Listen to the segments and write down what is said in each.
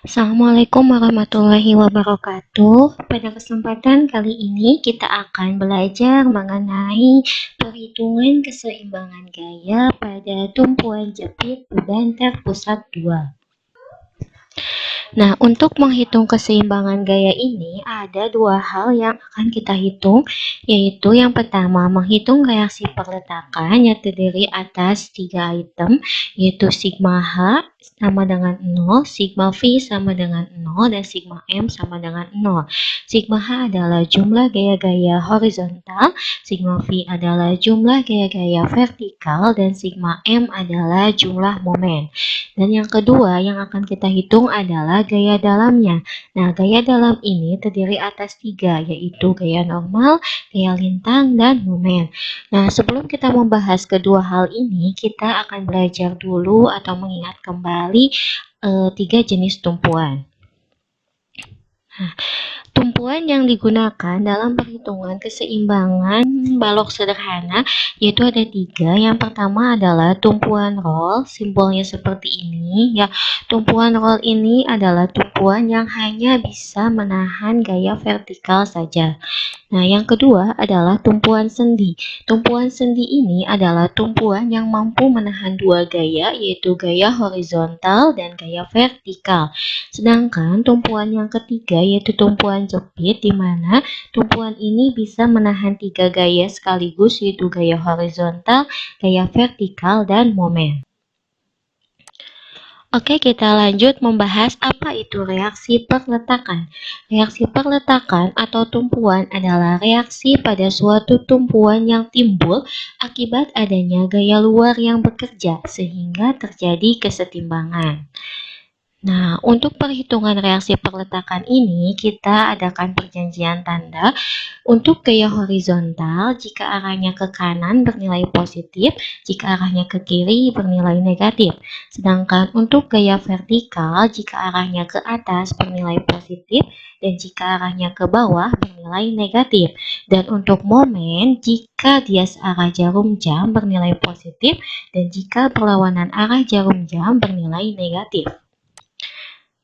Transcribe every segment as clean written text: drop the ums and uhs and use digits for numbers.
Assalamualaikum warahmatullahi wabarakatuh. Pada kesempatan kali ini kita akan belajar mengenai perhitungan keseimbangan gaya pada tumpuan jepit beban terpusat 2. Nah, untuk menghitung keseimbangan gaya ini ada dua hal yang akan kita hitung, yaitu yang pertama menghitung reaksi perletakan yang terdiri atas 3 item, yaitu sigma H sama dengan 0, sigma V sama dengan 0, dan sigma M sama dengan 0. Sigma H adalah jumlah gaya-gaya horizontal, sigma V adalah jumlah gaya-gaya vertikal, dan sigma M adalah jumlah momen. Dan yang kedua yang akan kita hitung adalah gaya dalamnya. Nah, gaya dalam ini terdiri atas 3, yaitu gaya normal, gaya lintang, dan momen. Nah, sebelum kita membahas kedua hal ini, kita akan belajar dulu atau mengingat kembali 3 jenis tumpuan. Nah, tumpuan yang digunakan dalam perhitungan keseimbangan balok sederhana yaitu ada 3. Yang pertama adalah tumpuan roll, simbolnya seperti ini ya. Tumpuan roll ini adalah tumpuan yang hanya bisa menahan gaya vertikal saja. Nah, yang kedua adalah tumpuan sendi. Tumpuan sendi ini adalah tumpuan yang mampu menahan 2 gaya, yaitu gaya horizontal dan gaya vertikal. Sedangkan tumpuan yang ketiga yaitu tumpuan jepit, di mana tumpuan ini bisa menahan 3 gaya sekaligus, yaitu gaya horizontal, gaya vertikal, dan momen. Oke, kita lanjut membahas apa itu reaksi perletakan. Reaksi perletakan atau tumpuan adalah reaksi pada suatu tumpuan yang timbul akibat adanya gaya luar yang bekerja sehingga terjadi kesetimbangan. Nah, untuk perhitungan reaksi perletakan ini, kita adakan perjanjian tanda. Untuk gaya horizontal, jika arahnya ke kanan bernilai positif, jika arahnya ke kiri bernilai negatif. Sedangkan untuk gaya vertikal, jika arahnya ke atas bernilai positif, dan jika arahnya ke bawah bernilai negatif. Dan untuk momen, jika dia searah jarum jam bernilai positif, dan jika berlawanan arah jarum jam bernilai negatif.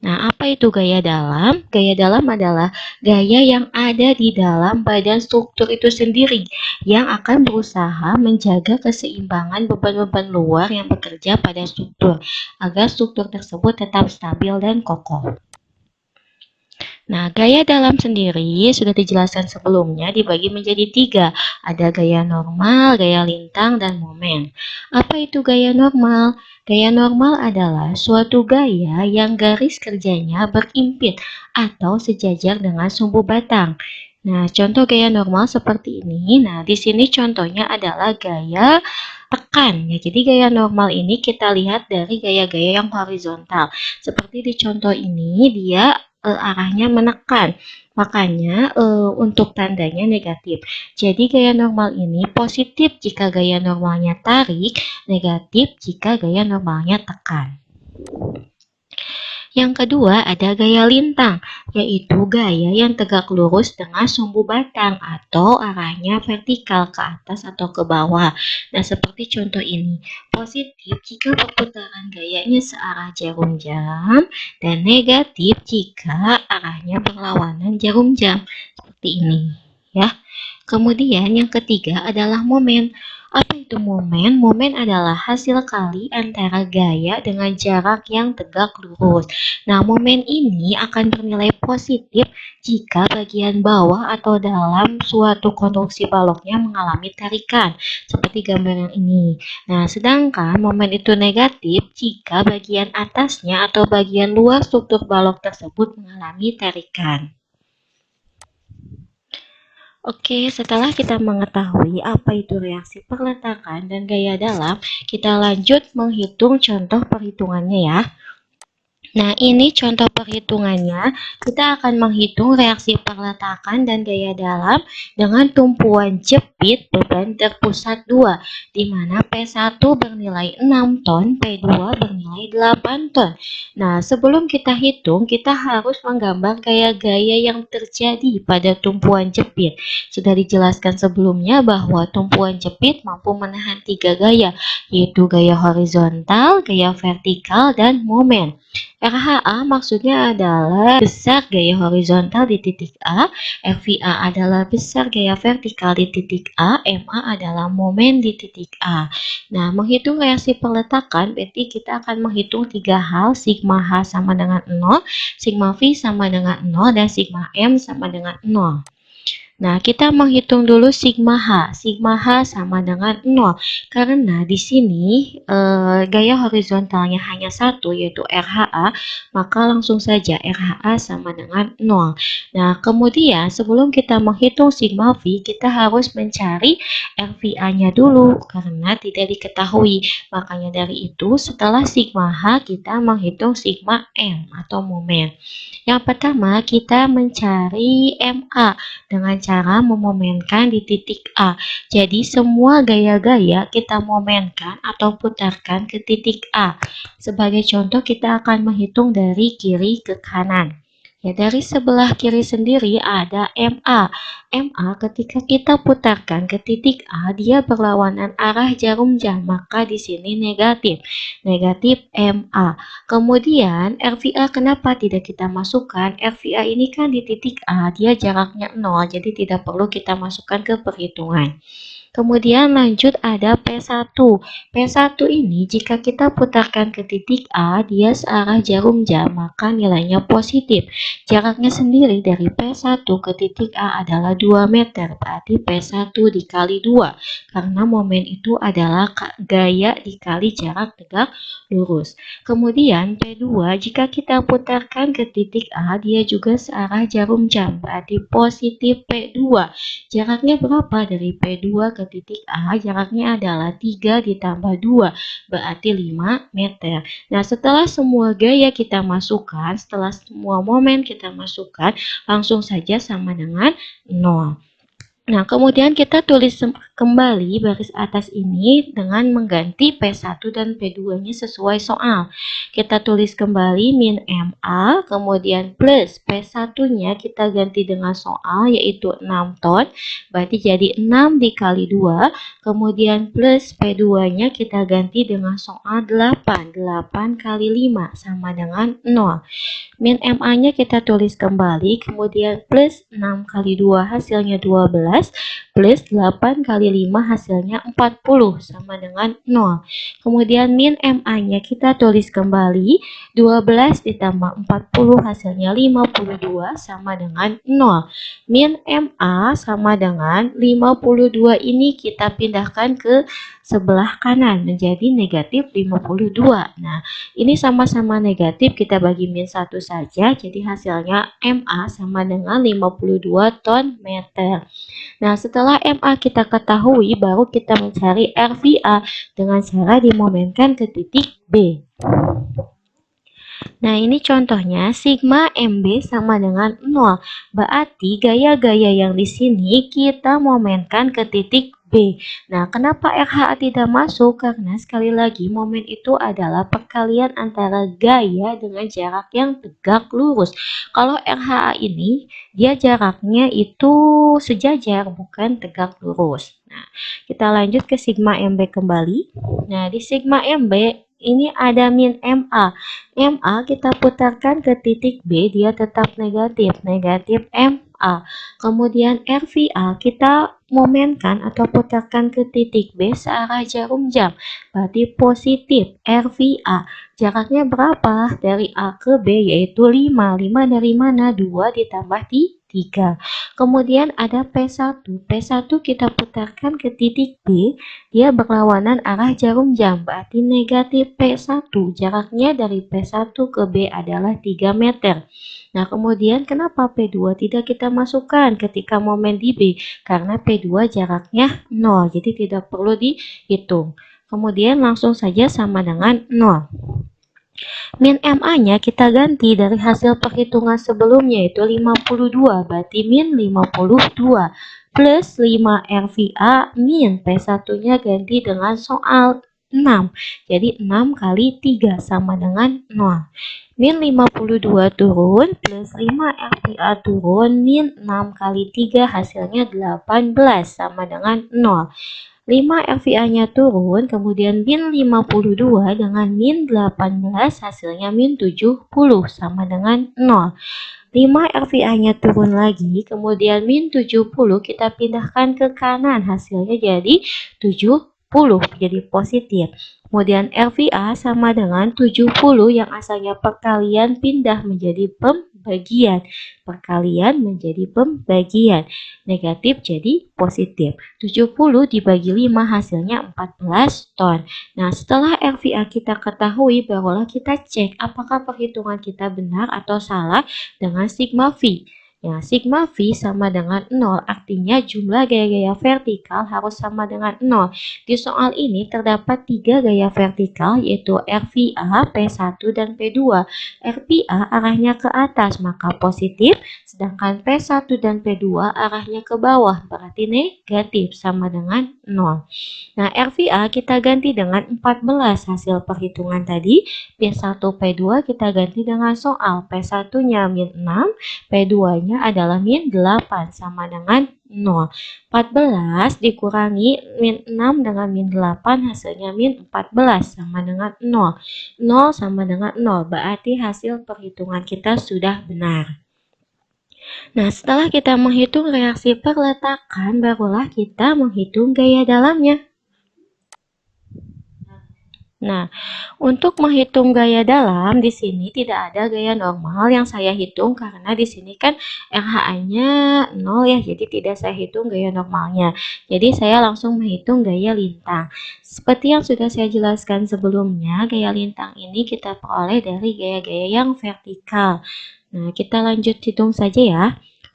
Nah, apa itu gaya dalam? Gaya dalam adalah gaya yang ada di dalam badan struktur itu sendiri yang akan berusaha menjaga keseimbangan beban-beban luar yang bekerja pada struktur agar struktur tersebut tetap stabil dan kokoh. Nah, gaya dalam sendiri sudah dijelaskan sebelumnya dibagi menjadi 3. Ada gaya normal, gaya lintang, dan momen. Apa itu gaya normal? Gaya normal adalah suatu gaya yang garis kerjanya berimpit atau sejajar dengan sumbu batang. Nah, contoh gaya normal seperti ini. Nah, di sini contohnya adalah gaya tekan ya. Jadi gaya normal ini kita lihat dari gaya-gaya yang horizontal. Seperti di contoh ini dia arahnya menekan. Makanya untuk tandanya negatif. Jadi gaya normal ini positif jika gaya normalnya tarik, negatif jika gaya normalnya tekan. Yang kedua ada gaya lintang, yaitu gaya yang tegak lurus dengan sumbu batang atau arahnya vertikal ke atas atau ke bawah. Nah, seperti contoh ini. Positif jika perputaran gayanya searah jarum jam, dan negatif jika arahnya berlawanan jarum jam. Seperti ini, ya. Kemudian yang ketiga adalah momen. Apa itu momen? Momen adalah hasil kali antara gaya dengan jarak yang tegak lurus. Nah, momen ini akan bernilai positif jika bagian bawah atau dalam suatu konstruksi baloknya mengalami tarikan, seperti gambar yang ini. Nah, sedangkan momen itu negatif jika bagian atasnya atau bagian luar struktur balok tersebut mengalami tarikan. Oke, setelah kita mengetahui apa itu reaksi perletakan dan gaya dalam, kita lanjut menghitung contoh perhitungannya ya. Nah, ini contoh perhitungannya. Kita akan menghitung reaksi perletakan dan gaya dalam dengan tumpuan jepit beban terpusat 2, di mana P1 bernilai 6 ton, P2 bernilai 8 ton. Nah, sebelum kita hitung, kita harus menggambar gaya-gaya yang terjadi pada tumpuan jepit. Sudah dijelaskan sebelumnya bahwa tumpuan jepit mampu menahan 3 gaya, yaitu gaya horizontal, gaya vertikal, dan momen. RHA maksudnya adalah besar gaya horizontal di titik A, FVA adalah besar gaya vertikal di titik A, MA adalah momen di titik A. Nah, menghitung reaksi perletakan berarti kita akan menghitung tiga hal, sigma H sama dengan 0, sigma V sama dengan 0, dan sigma M sama dengan 0. Nah, kita menghitung dulu sigma H. Sigma H sama dengan 0. Karena di sini gaya horizontalnya hanya satu, yaitu RHA, maka langsung saja RHA sama dengan 0. Nah, kemudian sebelum kita menghitung sigma V, kita harus mencari RVA-nya dulu, karena tidak diketahui. Makanya dari itu, setelah sigma H, kita menghitung sigma M atau momen. Yang pertama, kita mencari MA dengan cara memomenkan di titik A. Jadi semua gaya-gaya kita momenkan atau putarkan ke titik A. Sebagai contoh kita akan menghitung dari kiri ke kanan. Ya, dari sebelah kiri sendiri ada MA. MA ketika kita putarkan ke titik A, dia berlawanan arah jarum jam, maka di sini negatif. Negatif MA. Kemudian RVA kenapa tidak kita masukkan? RVA ini kan di titik A, dia jaraknya 0, jadi tidak perlu kita masukkan ke perhitungan. Kemudian lanjut ada P1. P1 ini jika kita putarkan ke titik A, dia searah jarum jam, maka nilainya positif. Jaraknya sendiri dari P1 ke titik A adalah 2 meter, berarti P1 dikali 2. Karena momen itu adalah gaya dikali jarak tegak lurus. Kemudian P2, jika kita putarkan ke titik A, dia juga searah jarum jam, berarti positif P2. Jaraknya berapa dari P2 ke titik A? Jaraknya adalah 3 ditambah 2, berarti 5 meter. Nah, setelah semua gaya kita masukkan, setelah semua momen kita masukkan, langsung saja sama dengan 0. Nah, kemudian kita tulis kembali baris atas ini dengan mengganti P1 dan P2-nya sesuai soal. Kita tulis kembali min MA, kemudian plus P1-nya kita ganti dengan soal yaitu 6 ton, berarti jadi 6 dikali 2, kemudian plus P2-nya kita ganti dengan soal 8, 8 kali 5 sama dengan 0. Min MA-nya kita tulis kembali, kemudian plus 6 kali 2 hasilnya 12, plus 8 kali 5 hasilnya 40, sama dengan 0. Kemudian min MA-nya kita tulis kembali, 12 ditambah 40 hasilnya 52, sama dengan 0. Min MA sama dengan 52 ini kita pindahkan ke sebelah kanan menjadi negatif 52. Nah, ini sama-sama negatif, kita bagi min 1 saja, jadi hasilnya MA sama dengan 52 ton meter. Nah, setelah MA kita ketahui, baru kita mencari RVA dengan cara dimomenkan ke titik B. Nah, ini contohnya sigma MB sama dengan 0. Berarti gaya-gaya yang di sini kita momenkan ke titik B. Nah, kenapa RHA tidak masuk? Karena sekali lagi momen itu adalah perkalian antara gaya dengan jarak yang tegak lurus. Kalau RHA ini, dia jaraknya itu sejajar, bukan tegak lurus. Nah, kita lanjut ke sigma MB kembali. Nah, di sigma MB ini ada min MA. MA kita putarkan ke titik B, dia tetap negatif, negatif MA. Kemudian RVA kita momenkan atau putarkan ke titik B searah jarum jam, berarti positif RVA. Jaraknya berapa? Dari A ke B yaitu 5. 5 dari mana? 2 ditambah 3. Kemudian ada P1. P1 kita putarkan ke titik B, dia berlawanan arah jarum jam, berarti negatif P1. Jaraknya dari P1 ke B adalah 3 meter. Nah, kemudian kenapa P2 tidak kita masukkan ketika momen di B? Karena P2 jaraknya 0, jadi tidak perlu dihitung. Kemudian langsung saja sama dengan 0. Min MA-nya kita ganti dari hasil perhitungan sebelumnya yaitu 52, berarti min 52 plus 5 RVA min P1-nya ganti dengan soal 6. Jadi 6 kali 3 sama dengan 0. Min 52 turun plus 5 RVA turun min 6 kali 3 hasilnya 18 sama dengan 0. 5 RVA-nya turun, kemudian min 52 dengan min 18 hasilnya min 70 sama dengan 0. 5 RVA-nya turun lagi, kemudian min 70 kita pindahkan ke kanan, hasilnya jadi 70, jadi positif. Kemudian RVA sama dengan 70 yang asalnya perkalian pindah menjadi pembagian. Perkalian menjadi pembagian. Negatif jadi positif. 70 dibagi 5 hasilnya 14 ton. Nah, setelah RVA kita ketahui, barulah kita cek apakah perhitungan kita benar atau salah dengan sigma V. Ya, sigma V sama dengan 0, artinya jumlah gaya-gaya vertikal harus sama dengan 0. Di soal ini terdapat 3 gaya vertikal, yaitu RVA, P1, dan P2. RVA arahnya ke atas, maka positif, sedangkan P1 dan P2 arahnya ke bawah, berarti negatif, sama dengan 0. Nah, RVA kita ganti dengan 14 hasil perhitungan tadi. P1, P2 kita ganti dengan soal. P1-nya min 6, P2-nya adalah min 8 sama dengan 0. 14 dikurangi min 6 dengan min 8 hasilnya min 14 sama dengan 0. 0 sama dengan 0, berarti hasil perhitungan kita sudah benar. Nah, setelah kita menghitung reaksi perletakan, barulah kita menghitung gaya dalamnya. Nah, untuk menghitung gaya dalam di sini tidak ada gaya normal yang saya hitung karena di sini kan RHA-nya 0 ya, jadi tidak saya hitung gaya normalnya. Jadi saya langsung menghitung gaya lintang. Seperti yang sudah saya jelaskan sebelumnya, gaya lintang ini kita peroleh dari gaya-gaya yang vertikal. Nah, kita lanjut hitung saja ya.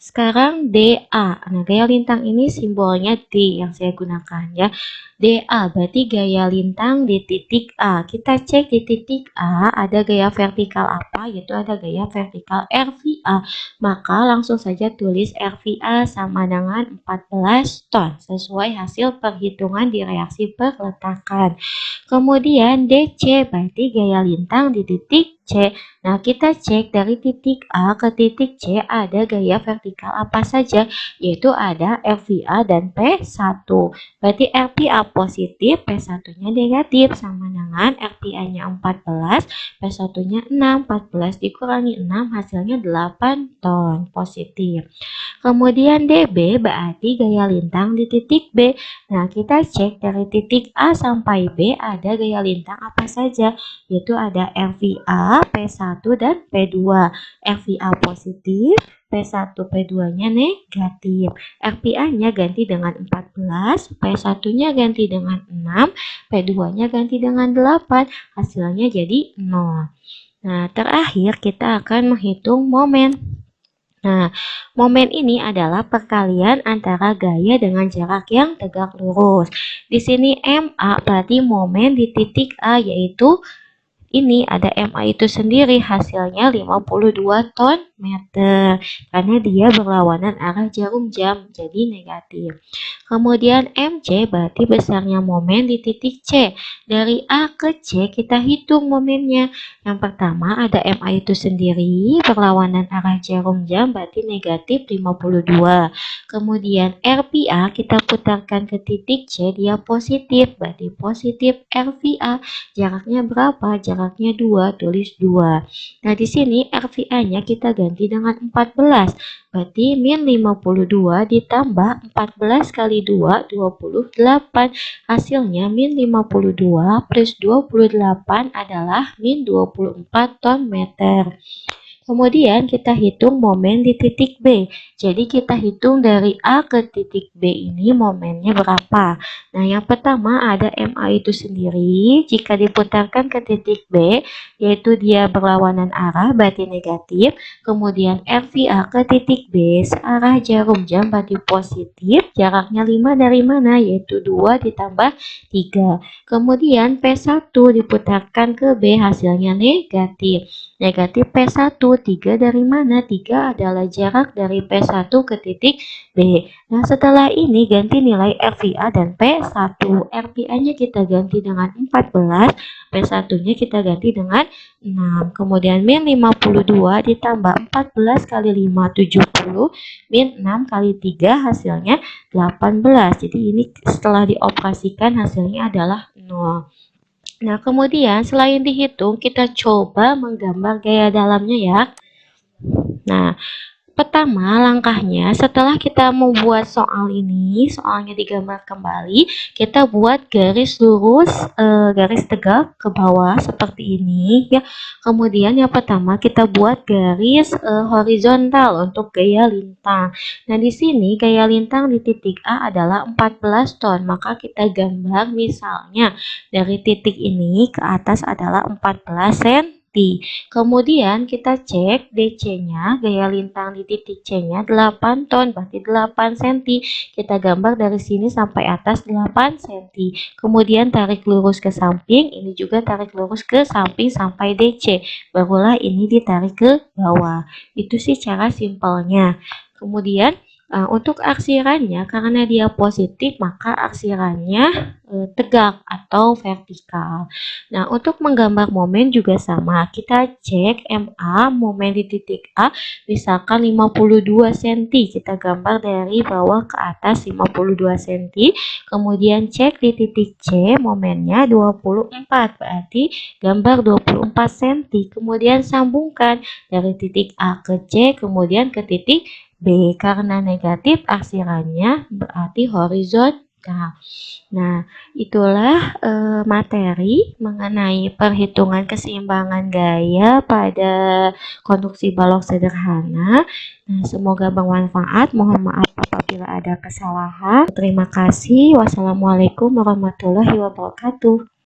Sekarang DA. Nah, gaya lintang ini simbolnya D yang saya gunakan ya. DA berarti gaya lintang di titik A. Kita cek di titik A ada gaya vertikal apa, yaitu ada gaya vertikal RVA. Maka langsung saja tulis RVA sama dengan 14 ton sesuai hasil perhitungan di reaksi perletakan. Kemudian DC berarti gaya lintang di titik C. Nah, kita cek dari titik A ke titik C ada gaya vertikal apa saja, yaitu ada RVA dan P1. Berarti RPA positif, P1-nya negatif, sama dengan RPA-nya 14, P1-nya 6, 14 dikurangi 6 hasilnya 8 ton positif. Kemudian DB berarti gaya lintang di titik B. Nah, kita cek dari titik A sampai B ada gaya lintang apa saja, yaitu ada RVA, P1, dan P2. RVA positif, P1, P2-nya negatif. RPA-nya ganti dengan 14, P1-nya ganti dengan 6, P2-nya ganti dengan 8, hasilnya jadi 0. Nah, terakhir kita akan menghitung momen. Nah, momen ini adalah perkalian antara gaya dengan jarak yang tegak lurus. Di sini MA berarti momen di titik A, yaitu ini ada MA itu sendiri hasilnya 52 ton meter karena dia berlawanan arah jarum jam, jadi negatif. Kemudian MC berarti besarnya momen di titik C. Dari A ke C kita hitung momennya. Yang pertama ada MA itu sendiri berlawanan arah jarum jam berarti negatif 52. Kemudian RPA kita putarkan ke titik C, dia positif berarti positif RVA. Jaraknya berapa? Jaraknya 2, tulis 2. Nah, di sini RVA-nya kita ganti dengan 14. Berarti min 52 ditambah 14 kali 2, 28. Hasilnya min 52 plus 28 adalah min 24 ton meter. Kemudian kita hitung momen di titik B. Jadi kita hitung dari A ke titik B ini momennya berapa. Nah, yang pertama ada MA itu sendiri. Jika diputarkan ke titik B, yaitu dia berlawanan arah berarti negatif. Kemudian RVA ke titik B searah jarum jam berarti positif. Jaraknya 5 dari mana? Yaitu 2 ditambah 3. Kemudian P1 diputarkan ke B hasilnya negatif. Negatif P1 3 dari mana? 3 adalah jarak dari P1 ke titik B. Nah, setelah ini ganti nilai RVA dan P1. RVA-nya kita ganti dengan 14, P1-nya kita ganti dengan 6. Kemudian min 52 ditambah 14 kali 5, 70. Min 6 kali 3 hasilnya 18. Jadi ini setelah dioperasikan hasilnya adalah 0. Nah, kemudian selain dihitung, kita coba menggambar gaya dalamnya ya. Nah, pertama langkahnya setelah kita membuat soal ini, soalnya digambar kembali, kita buat garis lurus, garis tegak ke bawah seperti ini ya. Kemudian yang pertama kita buat garis horizontal untuk gaya lintang. Nah, di sini gaya lintang di titik A adalah 14 ton, maka kita gambar misalnya dari titik ini ke atas adalah 14 cm. Kemudian kita cek DC-nya, gaya lintang di titik C-nya 8 ton, berarti 8 cm. Kita gambar dari sini sampai atas 8 cm. Kemudian tarik lurus ke samping, ini juga tarik lurus ke samping sampai DC. Barulah ini ditarik ke bawah. Itu sih cara simpelnya. Kemudian untuk arsirannya, karena dia positif, maka arsirannya tegak atau vertikal. Nah, untuk menggambar momen juga sama. Kita cek MA, momen di titik A, misalkan 52 cm. Kita gambar dari bawah ke atas 52 cm. Kemudian cek di titik C, momennya 24. Berarti gambar 24 cm. Kemudian sambungkan dari titik A ke C, kemudian ke titik B. Karena negatif, arsirannya berarti horizontal. Nah, itulah materi mengenai perhitungan keseimbangan gaya pada konstruksi balok sederhana. Nah, semoga bermanfaat. Mohon maaf apabila ada kesalahan. Terima kasih. Wassalamualaikum warahmatullahi wabarakatuh.